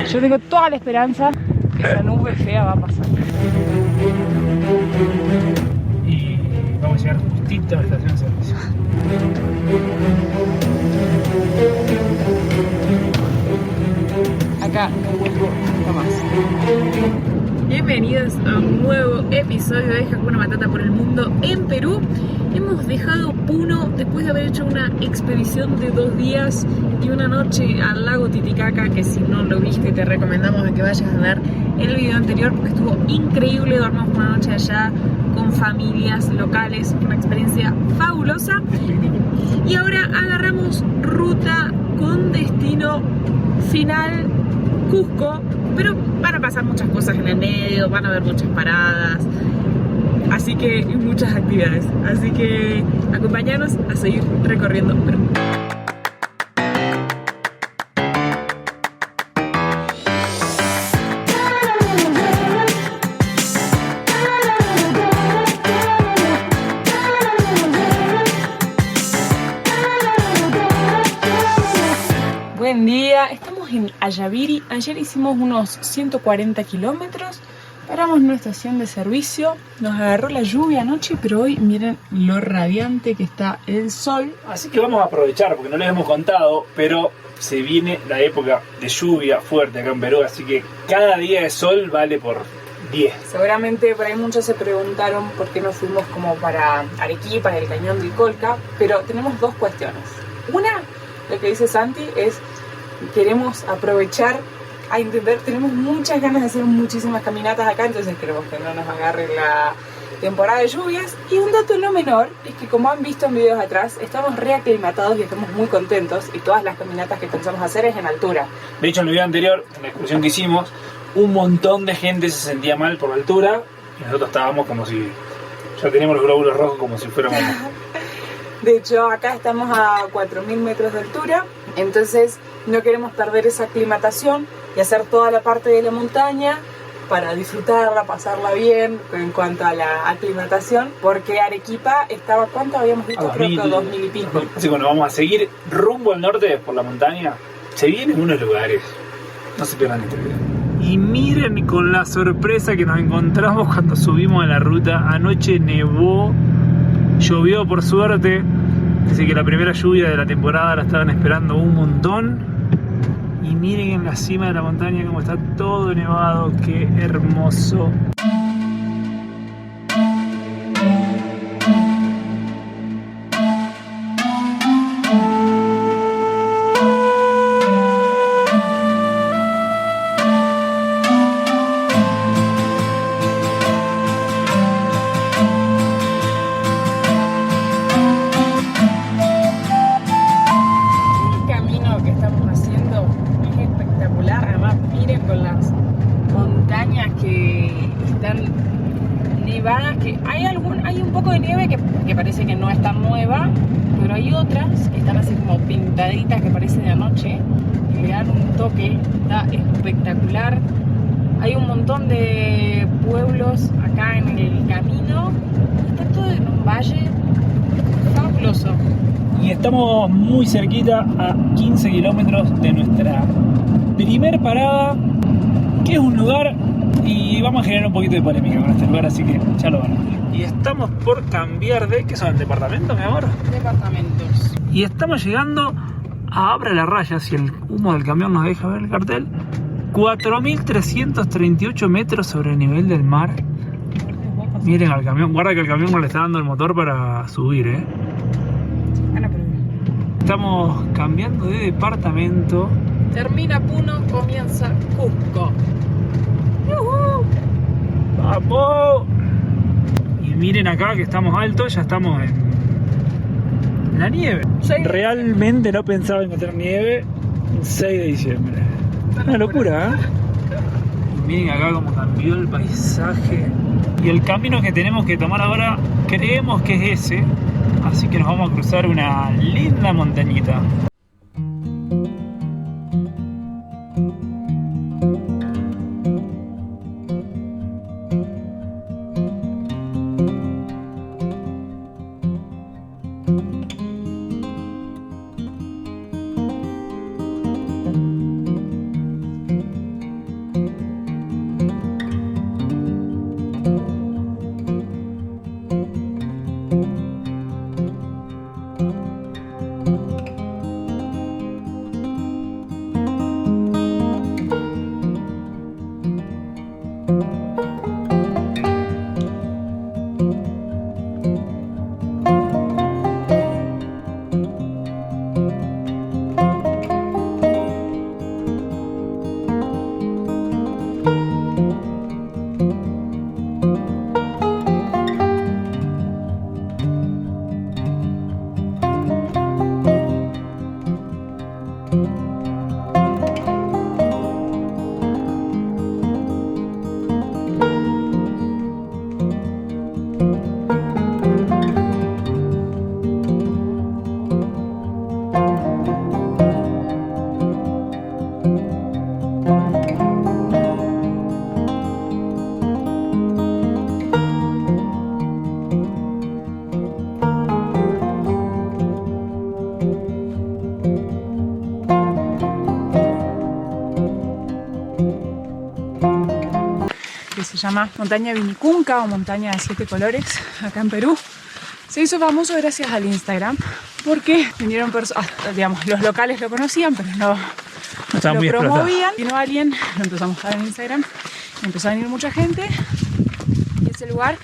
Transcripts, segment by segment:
Yo tengo toda la esperanza que esa nube fea va a pasar. Y vamos a llegar justito a la estación de servicio. Acá no vuelvo nunca más. Bienvenidos a un nuevo episodio de Hakuna Matata por el mundo en Perú. Hemos dejado Puno después de haber hecho una expedición de 2 días y una noche al lago Titicaca, que si no lo viste te recomendamos que vayas a ver el video anterior porque estuvo increíble. Dormimos una noche allá con familias locales, una experiencia fabulosa. Y ahora agarramos ruta con destino final Cusco, pero van a pasar muchas cosas en el medio, van a haber muchas paradas, así que muchas actividades. Así que acompáñanos a seguir recorriendo Perú. Buen día, estamos en Ayaviri. Ayer hicimos unos 140 kilómetros, paramos en una estación de servicio, nos agarró la lluvia anoche, pero hoy miren lo radiante que está el sol. Así que vamos a aprovechar, porque no les hemos contado, pero se viene la época de lluvia fuerte acá en Perú, así que cada día de sol vale por 10. Seguramente por ahí muchos se preguntaron por qué no fuimos como para Arequipa, el Cañón del Colca, pero tenemos 2 cuestiones. Una, lo que dice Santi, es queremos aprovechar a entender, tenemos muchas ganas de hacer muchísimas caminatas acá, entonces queremos que no nos agarre la temporada de lluvias. Y un dato no menor es que, como han visto en videos atrás, estamos reaclimatados y estamos muy contentos, y todas las caminatas que pensamos hacer es en altura. De hecho, en el video anterior, en la excursión que hicimos, un montón de gente se sentía mal por la altura y nosotros estábamos como si ya teníamos los glóbulos rojos, como si fuéramos... De hecho, acá estamos a 4.000 metros de altura, entonces no queremos perder esa aclimatación y hacer toda la parte de la montaña para disfrutarla, pasarla bien en cuanto a la aclimatación, porque Arequipa estaba, ¿cuánto habíamos visto? Creo que 2.000 y pico. Así que bueno, vamos a seguir rumbo al norte por la montaña. Se vienen unos lugares, no se pierdan este video. Y miren con la sorpresa que nos encontramos cuando subimos a la ruta. Anoche nevó, llovió por suerte, así que la primera lluvia de la temporada la estaban esperando un montón. Y miren en la cima de la montaña cómo está todo nevado, qué hermoso. Hay un poco de nieve que parece que no es tan nueva, pero hay otras que están así como pintaditas, que parece de anoche, y le dan un toque, está espectacular. Hay un montón de pueblos acá en el camino, está todo en un valle fabuloso. Y estamos muy cerquita, a 15 kilómetros de nuestra primer parada, que es un lugar, y vamos a generar un poquito de polémica con este lugar, así que ya lo van a ver. Y estamos por cambiar de... ¿qué son? ¿Departamentos, mi amor? Departamentos. Y estamos llegando a Abra la Raya, si el humo del camión nos deja ver el cartel. 4.338 metros sobre el nivel del mar. Miren al camión, guarda que el camión no le está dando el motor para subir, Estamos cambiando de departamento. Termina Puno, comienza Cusco. ¡Vamos! Y miren acá que estamos altos, ya estamos en la nieve. Realmente no pensaba encontrar nieve el 6 de diciembre. Una locura, Y miren acá cómo cambió el paisaje. Y el camino que tenemos que tomar ahora, creemos que es ese. Así que nos vamos a cruzar una linda montañita. Que se llama Montaña Vinicunca o Montaña de 7 colores acá en Perú. Se hizo famoso gracias al Instagram porque vinieron personas, digamos, los locales lo conocían, pero no lo promovían. Vino alguien, lo empezamos a ver en Instagram, empezó a venir mucha gente y ese lugar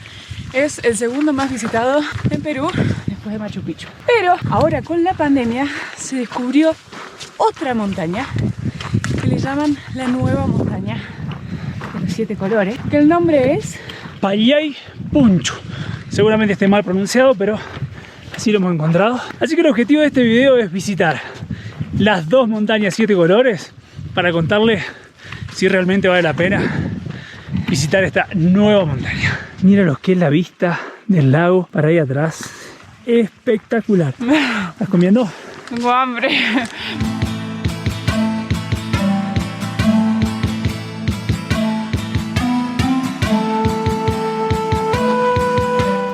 es el segundo más visitado en Perú después de Machu Picchu. Pero ahora con la pandemia se descubrió otra montaña que le llaman la nueva montaña de los 7 colores, que el nombre es Payay Punchu. Seguramente esté mal pronunciado, pero así lo hemos encontrado. Así que el objetivo de este video es visitar las dos montañas 7 colores para contarles si realmente vale la pena visitar esta nueva montaña. Mira lo que es la vista del lago para ahí atrás. Espectacular. ¿Estás comiendo? Tengo hambre.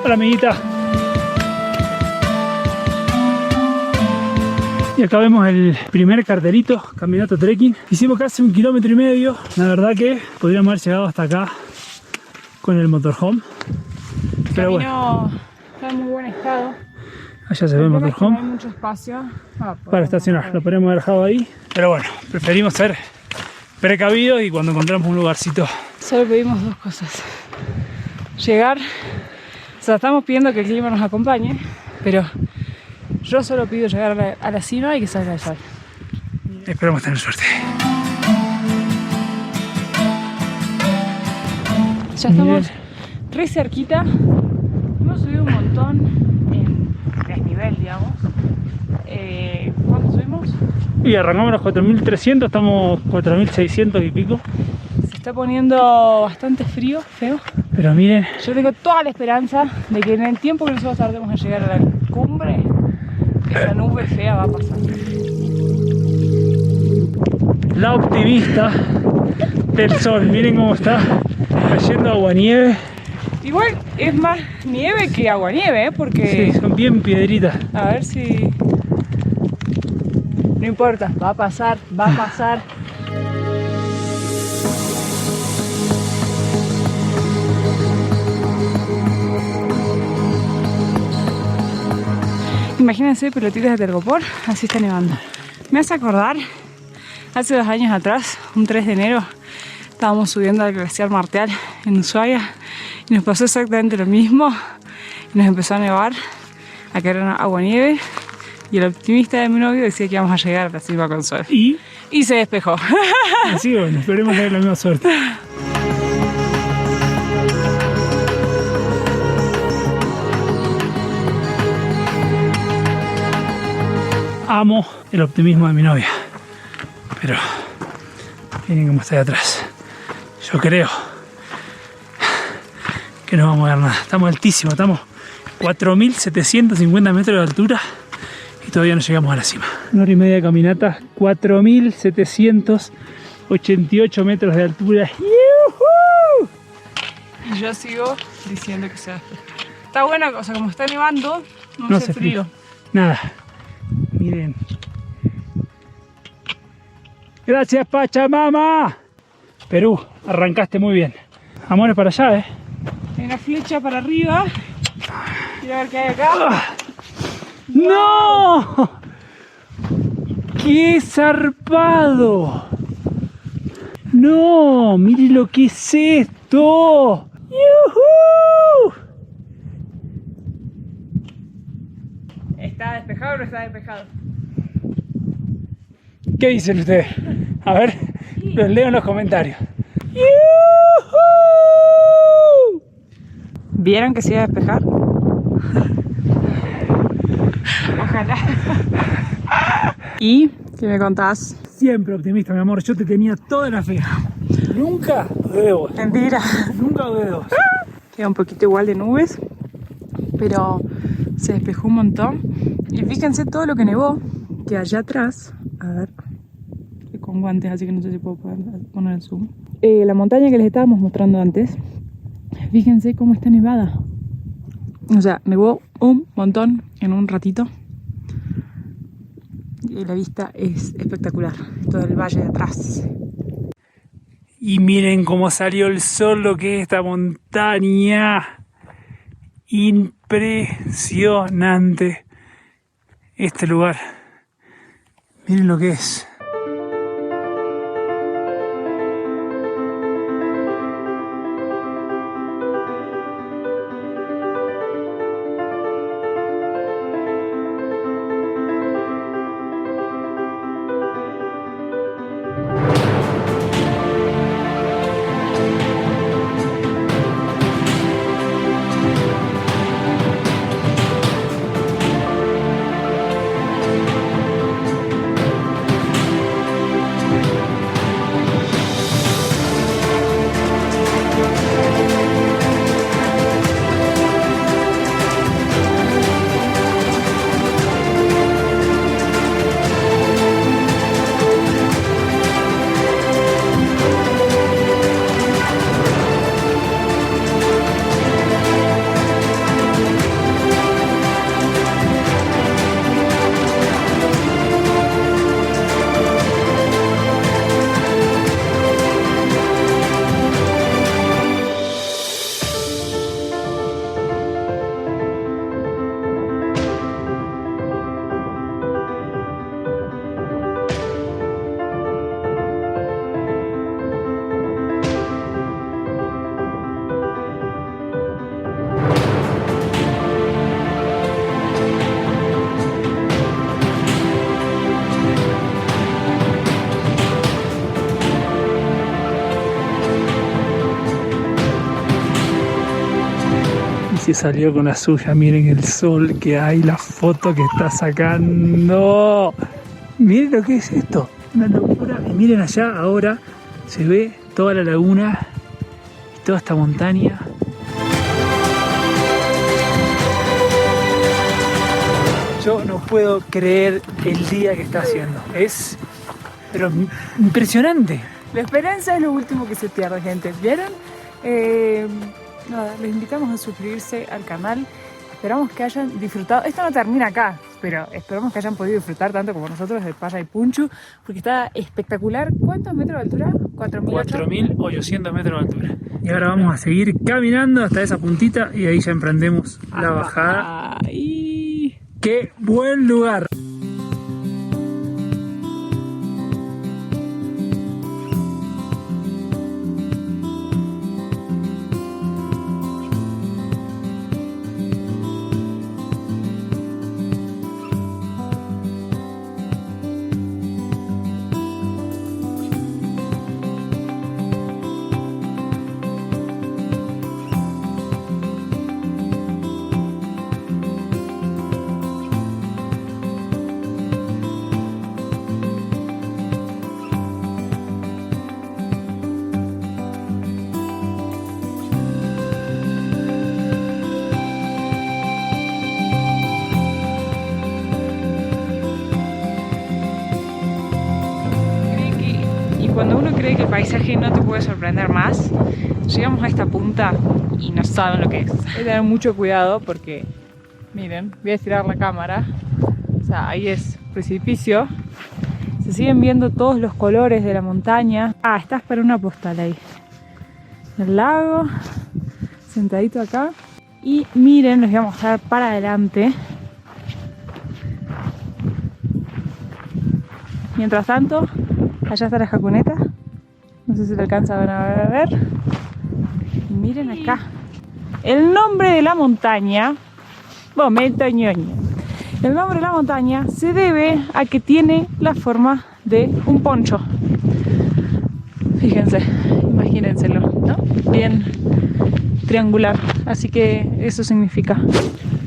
Hola, amiguita. Y acá vemos el primer cartelito, caminato trekking. Hicimos casi 1,5 kilómetros. La verdad que podríamos haber llegado hasta acá con el motorhome. Pero bueno, está en muy buen estado. Allá se ve el motorhome. No hay mucho espacio para estacionar. Lo podríamos haber dejado ahí. Pero bueno, preferimos ser precavidos y cuando encontramos un lugarcito. Solo pedimos dos cosas. Llegar. O sea, estamos pidiendo que el clima nos acompañe, pero yo solo pido llegar a la cima y que salga el sol. Esperamos tener suerte. Ya estamos re cerquita. Hemos subido un montón en desnivel, digamos. ¿Cuánto subimos? Y arrancamos los 4.300, estamos 4.600 y pico. Se está poniendo bastante frío, feo. Pero miren, yo tengo toda la esperanza de que en el tiempo que nosotros tardemos en llegar a la cumbre, esa nube fea va a pasar. La optimista del sol, miren cómo está cayendo aguanieve. Igual es más nieve que aguanieve, ¿eh? Porque... Sí, son bien piedritas. A ver si... No importa, va a pasar, va a pasar. Imagínense pelotitas de telgopor, así está nevando. Me hace acordar, hace 2 años atrás, un 3 de enero, estábamos subiendo al glaciar Martial en Ushuaia y nos pasó exactamente lo mismo. Y nos empezó a nevar, a caer aguanieve y el optimista de mi novio decía que íbamos a llegar a la cima con sol. Y se despejó. Así bueno, esperemos tener la misma suerte. Amo el optimismo de mi novia, pero miren cómo está de atrás. Yo creo que no vamos a ver nada. Estamos altísimos, estamos 4.750 metros de altura y todavía no llegamos a la cima. 1 hora y media de caminata, 4.788 metros de altura. ¡Yuhu! Y yo sigo diciendo que se va a despejar. Está buena, o sea, como está nevando, no hace frío. Nada. Miren. Gracias, Pachamama. Perú, arrancaste muy bien. Amores para allá, ¿eh? Hay una flecha para arriba. Mira a ver qué hay acá. ¡No! ¡Qué zarpado! ¡No! ¡Miren lo que es esto! ¡Yuhu! ¿Está despejado o no está despejado? ¿Qué dicen ustedes? A ver, los leo en los comentarios. ¡Yuhu! ¿Vieron que se iba a despejar? Ojalá. ¿Y qué me contás? Siempre optimista, mi amor. Yo te tenía toda la fe. Nunca dudé de vos. Mentira. Nunca dudé de vos. Queda un poquito igual de nubes, pero se despejó un montón. Y fíjense todo lo que nevó, que allá atrás, a ver, con guantes, así que no sé si puedo poner el zoom. La montaña que les estábamos mostrando antes, fíjense cómo está nevada. O sea, nevó un montón en un ratito. Y la vista es espectacular, todo el valle de atrás. Y miren cómo salió el sol, lo que es esta montaña. Impresionante este lugar. Miren lo que es. Se salió con la suya, miren el sol que hay, la foto que está sacando. Miren lo que es esto, una locura. Y miren allá ahora se ve toda la laguna y toda esta montaña. Yo no puedo creer el día que está haciendo, es pero impresionante. La esperanza es lo último que se pierde, gente. ¿Vieron? Nada, les invitamos a suscribirse al canal. Esperamos que hayan disfrutado. Esto no termina acá, pero esperamos que hayan podido disfrutar tanto como nosotros de Payaypunchu, porque está espectacular. ¿Cuántos metros de altura? 4.800 metros de altura. Y ahora vamos a seguir caminando hasta esa puntita y ahí ya emprendemos la bajada. ¡Ay! ¡Qué buen lugar! Cuando uno cree que el paisaje no te puede sorprender más, llegamos a esta punta y no saben lo que es. Hay que tener mucho cuidado porque, miren, voy a estirar la cámara. O sea, ahí es precipicio. Se siguen viendo todos los colores de la montaña. Ah, estás para una postal ahí. El lago, sentadito acá. Y miren, les voy a mostrar para adelante. Mientras tanto, allá está la Jacuneta. No sé si lo alcanzan a ver. Y miren acá. El nombre de la montaña, el nombre de la montaña se debe a que tiene la forma de un poncho. Fíjense, imagínenselo, ¿no? Bien triangular. Así que eso significa.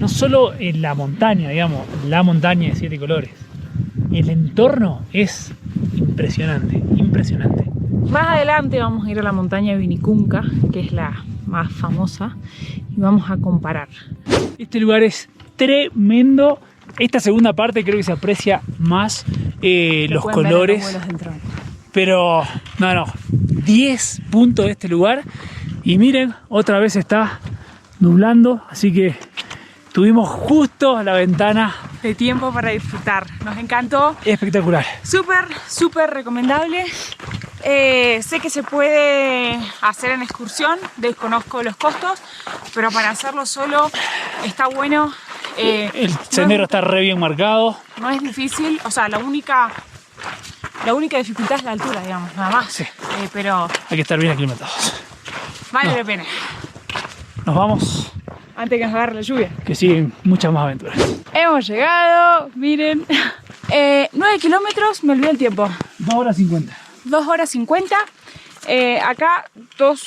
No solo en la montaña, digamos, la montaña de 7 colores. El entorno es impresionante, impresionante. Más adelante vamos a ir a la montaña Vinicunca, que es la más famosa, y vamos a comparar. Este lugar es tremendo. Esta segunda parte creo que se aprecia más los colores. Pero no, 10 puntos de este lugar. Y miren, otra vez está nublando, así que tuvimos justo la ventana de tiempo para disfrutar. Nos encantó. espectacular. Súper recomendable. Sé que se puede hacer en excursión, desconozco los costos, pero para hacerlo solo está bueno. El sendero está re bien marcado. No es difícil, o sea, la única dificultad es la altura, digamos, nada más. Sí. Pero Hay que estar bien aclimatados. vale la pena. Nos vamos, Antes que nos agarre la lluvia. que siguen muchas más aventuras. Hemos llegado, miren. 9 kilómetros, me olvidé el tiempo. 2 horas 50. 2 horas 50. Acá 2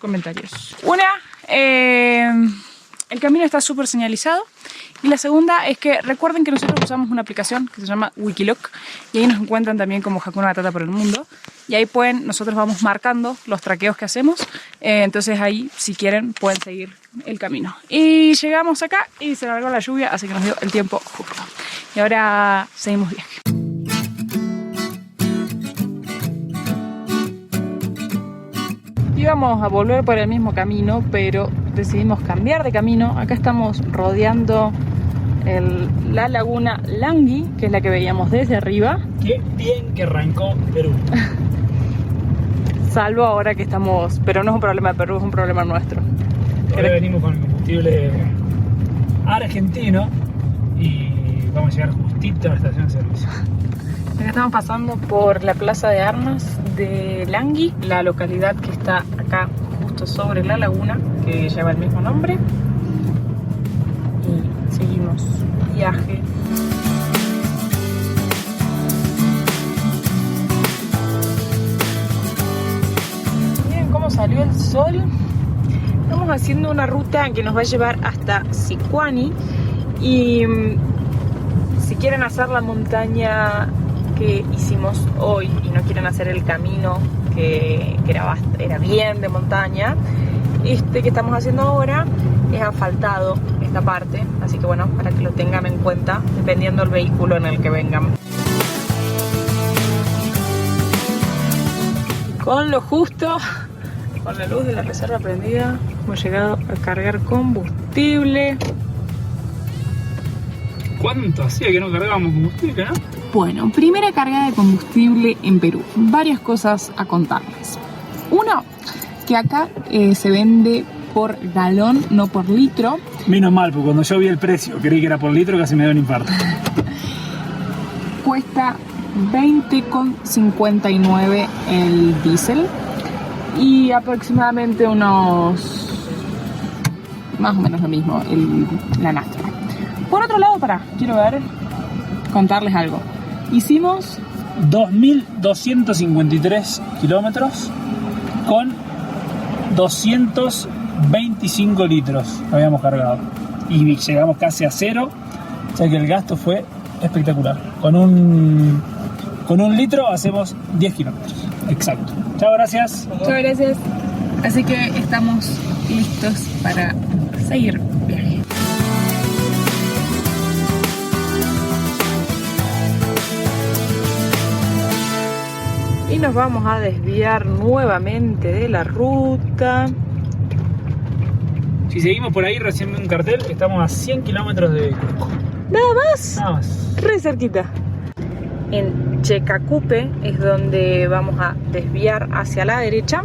comentarios. Una, el camino está súper señalizado. Y la segunda es que recuerden que nosotros usamos una aplicación que se llama Wikiloc. Y ahí nos encuentran también como Hakuna Matata por el mundo. Y ahí nosotros vamos marcando los traqueos que hacemos. Entonces ahí, si quieren, pueden seguir el camino. Y llegamos acá y se largó la lluvia, así que nos dio el tiempo justo. Y ahora seguimos viaje. Íbamos a volver por el mismo camino, pero decidimos cambiar de camino. Acá estamos rodeando la laguna Langui, que es la que veíamos desde arriba. Qué bien que arrancó Perú. Salvo ahora que estamos... Pero no es un problema de Perú, es un problema nuestro. Ahora venimos con el combustible argentino y vamos a llegar justito a la estación de servicio. Acá estamos pasando por la plaza de armas de Langui, la localidad que está acá justo sobre la laguna, que lleva el mismo nombre. Y seguimos viaje. Miren cómo salió el sol. Estamos haciendo una ruta que nos va a llevar hasta Sicuani. Y si quieren hacer la montaña que hicimos hoy y no quieren hacer el camino que era bien de montaña, este que estamos haciendo ahora es asfaltado esta parte, así que bueno, para que lo tengan en cuenta dependiendo del vehículo en el que vengan. Con lo justo, con la luz de la reserva prendida, hemos llegado a cargar combustible. ¿Cuánto hacía que no cargábamos combustible, no? Bueno, primera carga de combustible en Perú. Varias cosas a contarles. Uno, que acá se vende por galón, no por litro. Menos mal, porque cuando yo vi el precio, creí que era por litro, casi me dio un infarto. Cuesta 20,59 el diésel y aproximadamente unos... más o menos lo mismo la nafta. Por otro lado, quiero contarles algo. Hicimos 2.253 kilómetros con 225 litros habíamos cargado. Y llegamos casi a cero, o sea que el gasto fue espectacular. Con un litro hacemos 10 kilómetros. Exacto. Chao, gracias. Muchas gracias. Así que estamos listos para seguir viaje. Y nos vamos a desviar nuevamente de la ruta. Si seguimos por ahí, recién vi un cartel, estamos a 100 kilómetros de Cusco. Nada más. Nada más. Re cerquita. En Checacupe es donde vamos a desviar hacia la derecha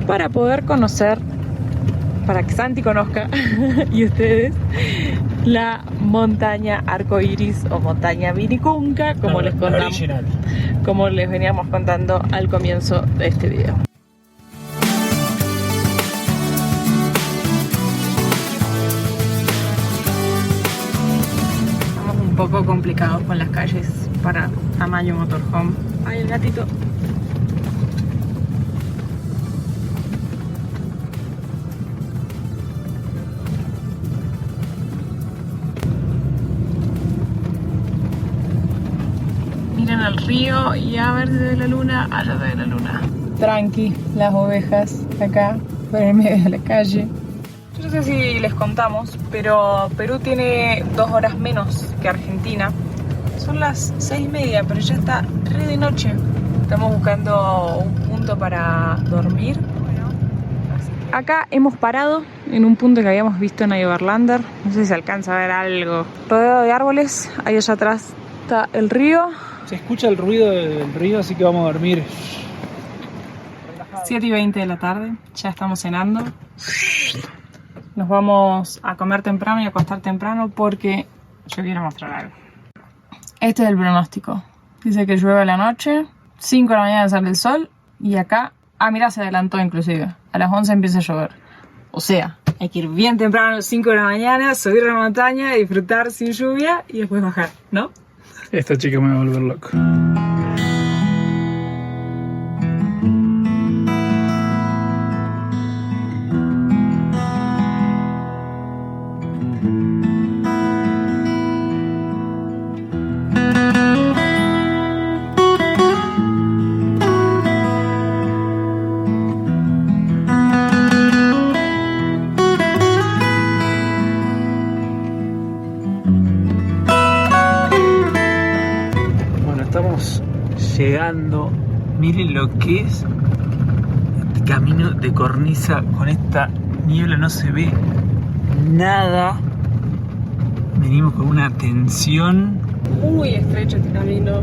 para poder conocer, para que Santi conozca y ustedes, la montaña Arcoiris o montaña Vinicunca, como les contamos, original. Como les veníamos contando al comienzo de este video. Estamos un poco complicados con las calles para tamaño motorhome. Ay, el gatito. Miren al río y a ver desde la luna, allá de la luna. Tranqui, las ovejas acá, por el medio de la calle. Yo no sé si les contamos, pero Perú tiene 2 horas menos que Argentina. Son las 6:30, pero ya está re de noche. Estamos buscando un punto para dormir. Acá hemos parado en un punto que habíamos visto en Overlander. No sé si se alcanza a ver algo. Rodeado de árboles, ahí allá atrás está el río. Se escucha el ruido del río, así que vamos a dormir. 7:20 de la tarde, ya estamos cenando. Nos vamos a comer temprano y a acostar temprano porque yo quiero mostrar algo. Este es el pronóstico. Dice que llueve a la noche, 5 de la mañana sale el sol y acá, mirá, se adelantó inclusive. A las 11 empieza a llover. O sea, hay que ir bien temprano a las 5 de la mañana, subir a la montaña, disfrutar sin lluvia y después bajar, ¿no? Esta chica me va a volver loco. Estamos llegando, miren lo que es este camino de cornisa con esta niebla, no se ve nada. Venimos con una tensión. Muy estrecho este camino.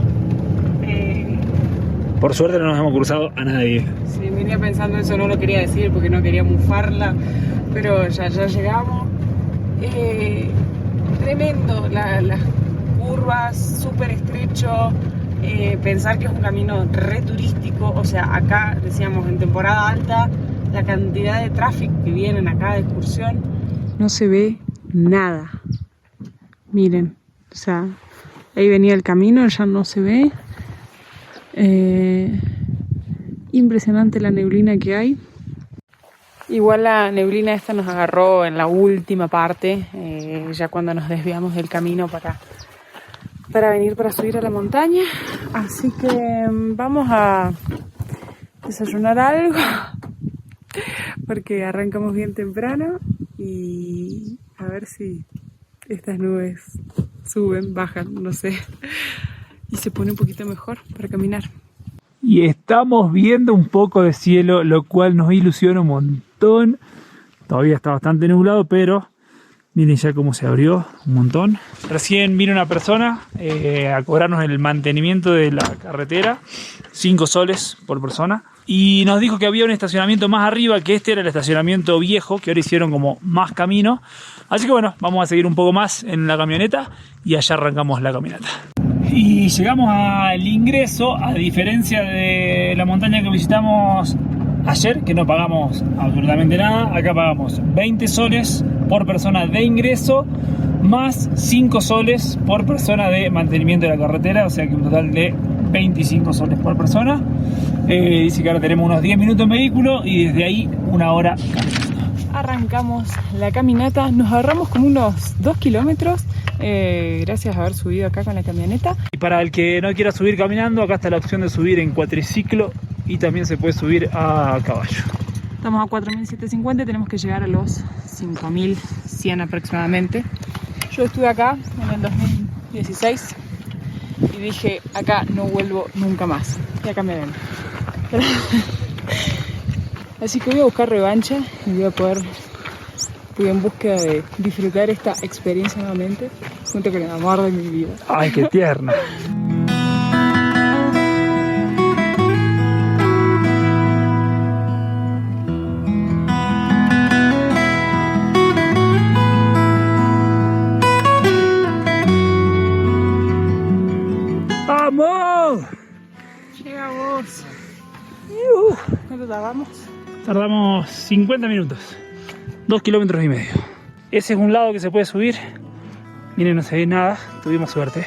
Por suerte no nos hemos cruzado a nadie. Sí, venía pensando eso, no lo quería decir porque no quería mufarla, pero ya llegamos. Tremendo, las curvas, súper estrecho. Pensar que es un camino re turístico, o sea, acá decíamos en temporada alta, la cantidad de tráfico que vienen acá de excursión. No se ve nada. Miren, o sea, ahí venía el camino, ya no se ve. Impresionante la neblina que hay. Igual la neblina esta nos agarró en la última parte, ya cuando nos desviamos del camino para venir para subir a la montaña. Así que vamos a desayunar algo porque arrancamos bien temprano y a ver si estas nubes suben, bajan, no sé, y se pone un poquito mejor para caminar. Y estamos viendo un poco de cielo, lo cual nos ilusiona un montón. Todavía está bastante nublado, pero miren ya cómo se abrió un montón. Recién vino una persona a cobrarnos el mantenimiento de la carretera, 5 soles por persona. Y nos dijo que había un estacionamiento más arriba, que este era el estacionamiento viejo, que ahora hicieron como más camino. Así que bueno, vamos a seguir un poco más en la camioneta y allá arrancamos la caminata. Y llegamos al ingreso, a diferencia de la montaña que visitamos ayer, que no pagamos absolutamente nada. Acá pagamos 20 soles por persona de ingreso, más 5 soles por persona de mantenimiento de la carretera, o sea que un total de 25 soles por persona. Dice que ahora tenemos unos 10 minutos en vehículo y desde ahí 1 hora caminando. Arrancamos la caminata, nos ahorramos como unos 2 kilómetros. Gracias a haber subido acá con la camioneta. Y para el que no quiera subir caminando, acá está la opción de subir en cuatriciclo y también se puede subir a caballo. Estamos a 4.750 y tenemos que llegar a los 5.100 aproximadamente. Yo estuve acá en el 2016 y dije, acá no vuelvo nunca más. Y acá me ven. Así que voy a buscar revancha y voy en búsqueda de disfrutar esta experiencia nuevamente junto con el amor de mi vida. ¡Ay, qué tierna! ¡Vamos! Llegamos. ¿Cuánto tardamos? Tardamos 50 minutos. 2,5 kilómetros. Ese es un lado que se puede subir. Miren, no se ve nada. Tuvimos suerte.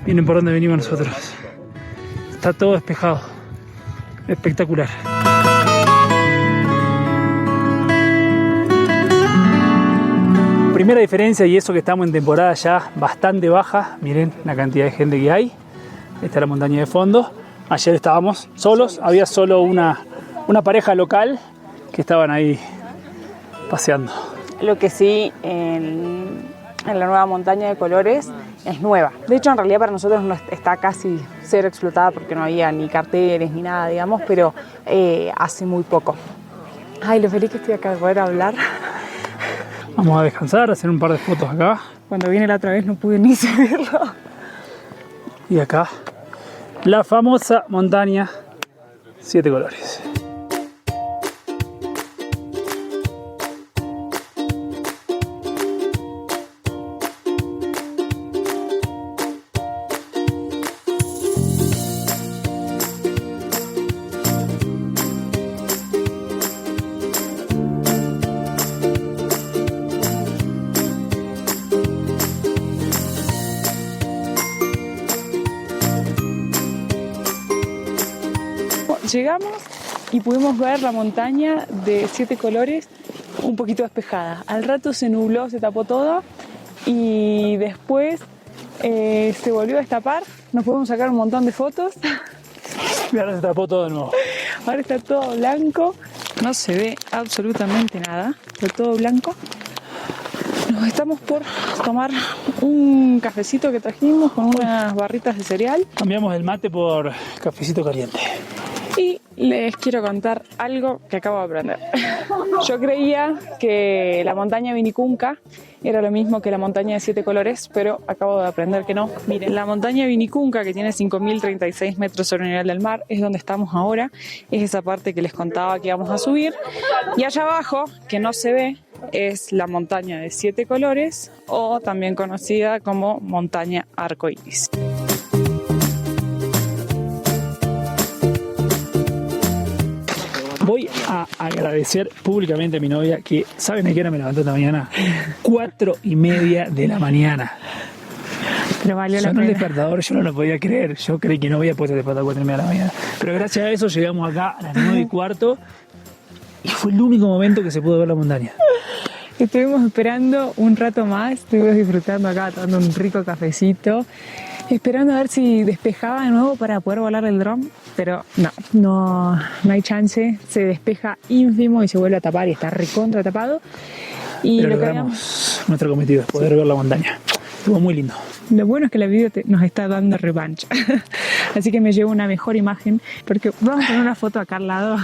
Miren por dónde venimos nosotros. Está todo despejado. Espectacular. Primera diferencia, y eso que estamos en temporada ya bastante baja. Miren la cantidad de gente que hay. Esta es la montaña de fondo. Ayer estábamos solos. Había solo una pareja local que estaban ahí paseando. Lo que sí, en la nueva montaña de colores es nueva. De hecho, en realidad para nosotros no está casi cero explotada porque no había ni carteles ni nada, digamos, pero hace muy poco. Ay, lo feliz que estoy acá de poder hablar. Vamos a descansar, hacer un par de fotos acá. Cuando vine la otra vez no pude ni subirlo. Y acá, la famosa montaña 7 colores. Llegamos y pudimos ver la montaña de 7 colores un poquito despejada. Al rato se nubló, se tapó todo y después se volvió a destapar. Nos pudimos sacar un montón de fotos. Y ahora se tapó todo de nuevo. Ahora está todo blanco, no se ve absolutamente nada, está todo blanco. Nos estamos por tomar un cafecito que trajimos con unas barritas de cereal. Cambiamos el mate por cafecito caliente. Y les quiero contar algo que acabo de aprender. Yo creía que la montaña Vinicunca era lo mismo que la montaña de 7 colores, pero acabo de aprender que no. Miren, la montaña Vinicunca, que tiene 5.036 metros sobre el nivel del mar, es donde estamos ahora. Es esa parte que les contaba que íbamos a subir. Y allá abajo, que no se ve, es la montaña de 7 colores, o también conocida como montaña arcoíris. Voy a agradecer públicamente a mi novia que, ¿saben a qué hora me levanté esta mañana? 4:30 de la mañana. Pero valió la Sonó el pena. despertador, yo no lo podía creer. Yo creí que no había puesto el despertador a 4:30 de la mañana. Pero gracias a eso llegamos acá a las 9:15 y fue el único momento que se pudo ver la montaña. Estuvimos esperando un rato más, estuvimos disfrutando acá, tomando un rico cafecito, esperando a ver si despejaba de nuevo para poder volar el dron, pero no hay chance, se despeja ínfimo y se vuelve a tapar y está recontra tapado. Y Pero lo que logramos nuestro cometido, poder ver la montaña. Estuvo muy lindo. Lo bueno es que la video nos está dando revancha, así que me llevo una mejor imagen, porque vamos a poner una foto acá al lado.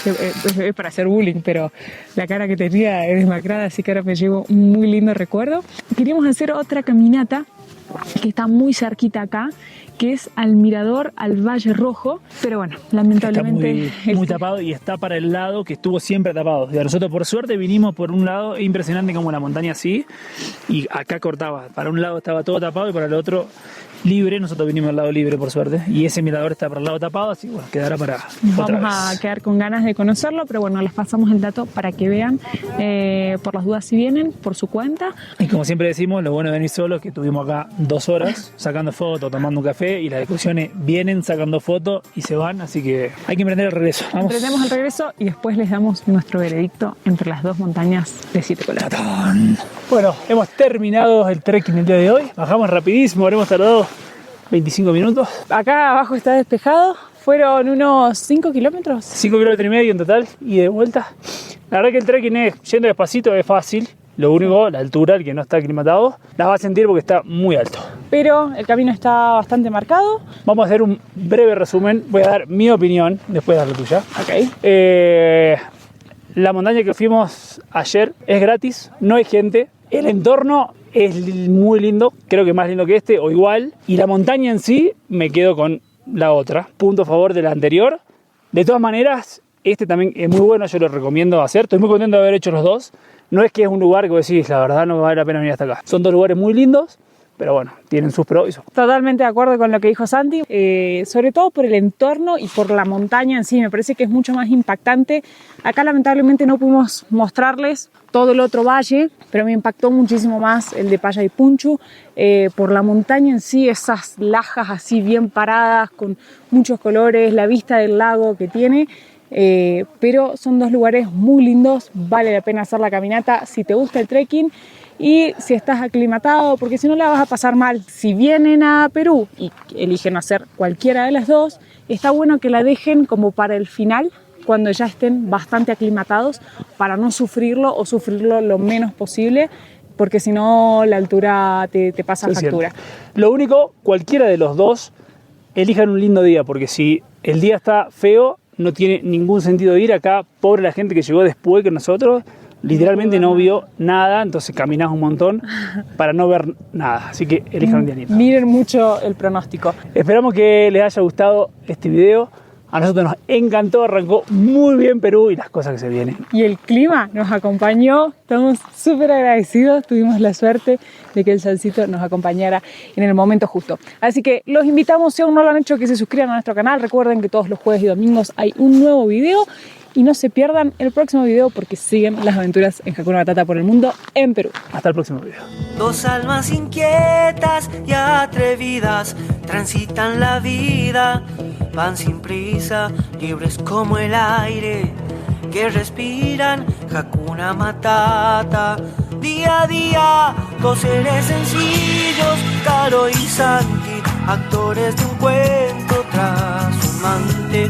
Es para hacer bullying, pero la cara que tenía es demacrada, así que ahora me llevo un muy lindo recuerdo. Queríamos hacer otra caminata que está muy cerquita acá, que es al mirador, al Valle Rojo, pero bueno, lamentablemente está muy tapado y está para el lado que estuvo siempre tapado. Y nosotros por suerte vinimos por un lado, es impresionante como la montaña así, y acá cortaba, para un lado estaba todo tapado y para el otro libre. Nosotros vinimos al lado libre por suerte, y ese mirador está para el lado tapado, así que bueno, quedará para otra Vamos a vez. quedar con ganas de conocerlo, pero bueno, les pasamos el dato para que vean, por las dudas si vienen, por su cuenta. Y como siempre decimos, lo bueno de venir solo es que estuvimos acá 2 horas sacando fotos, tomando un café, y las excursiones vienen sacando fotos y se van, así que hay que emprender el regreso. Vamos. Emprendemos el regreso y después les damos nuestro veredicto entre las dos montañas de 7 colores. ¡Tatán! Bueno, hemos terminado el trekking el día de hoy. Bajamos rapidísimo, habremos tardado 25 minutos. Acá abajo está despejado, fueron unos 5 kilómetros. 5 kilómetros y medio en total y de vuelta. La verdad que el trekking yendo despacito es fácil. Lo único, la altura, el que no está aclimatado, la va a sentir porque está muy alto. Pero el camino está bastante marcado. Vamos a hacer un breve resumen. Voy a dar mi opinión, después de dar la tuya. Ok. La montaña que fuimos ayer es gratis, no hay gente. El entorno es muy lindo, creo que más lindo que este o igual. Y la montaña en sí, me quedo con la otra. Punto a favor de la anterior. De todas maneras, este también es muy bueno, yo lo recomiendo hacer. Estoy muy contento de haber hecho los dos. No es que es un lugar que vos decís, la verdad no vale la pena venir hasta acá. Son dos lugares muy lindos, pero bueno, tienen sus pros y sus contras. Totalmente de acuerdo con lo que dijo Santi, sobre todo por el entorno y por la montaña en sí, me parece que es mucho más impactante. Acá lamentablemente no pudimos mostrarles todo el otro valle, pero me impactó muchísimo más el de Payaypunchu, por la montaña en sí, esas lajas así bien paradas, con muchos colores, la vista del lago que tiene. Pero son dos lugares muy lindos, vale la pena hacer la caminata si te gusta el trekking y si estás aclimatado, porque si no la vas a pasar mal. Si vienen a Perú y eligen hacer cualquiera de las dos, está bueno que la dejen como para el final, cuando ya estén bastante aclimatados, para no sufrirlo o sufrirlo lo menos posible. porque si no la altura te pasa Es factura. cierto. Lo único, cualquiera de los dos, elijan un lindo día, porque si el día está feo, no tiene ningún sentido ir. Acá, pobre la gente que llegó después que nosotros, literalmente no vio nada, entonces caminás un montón para no ver nada. Así que elijan un día lindo. Miren mucho el pronóstico. Esperamos que les haya gustado este video. A nosotros nos encantó, arrancó muy bien Perú y las cosas que se vienen. Y el clima nos acompañó, estamos súper agradecidos, tuvimos la suerte de que el solcito nos acompañara en el momento justo. Así que los invitamos, si aún no lo han hecho, que se suscriban a nuestro canal. Recuerden que todos los jueves y domingos hay un nuevo video y no se pierdan el próximo video porque siguen las aventuras en Hakuna Matata por el mundo en Perú. Hasta el próximo video. Dos almas inquietas y atrevidas transitan la vida, van sin prisa, libres como el aire que respiran. Hakuna Matata, día a día, dos seres sencillos, Caro y Santi, actores de un cuento.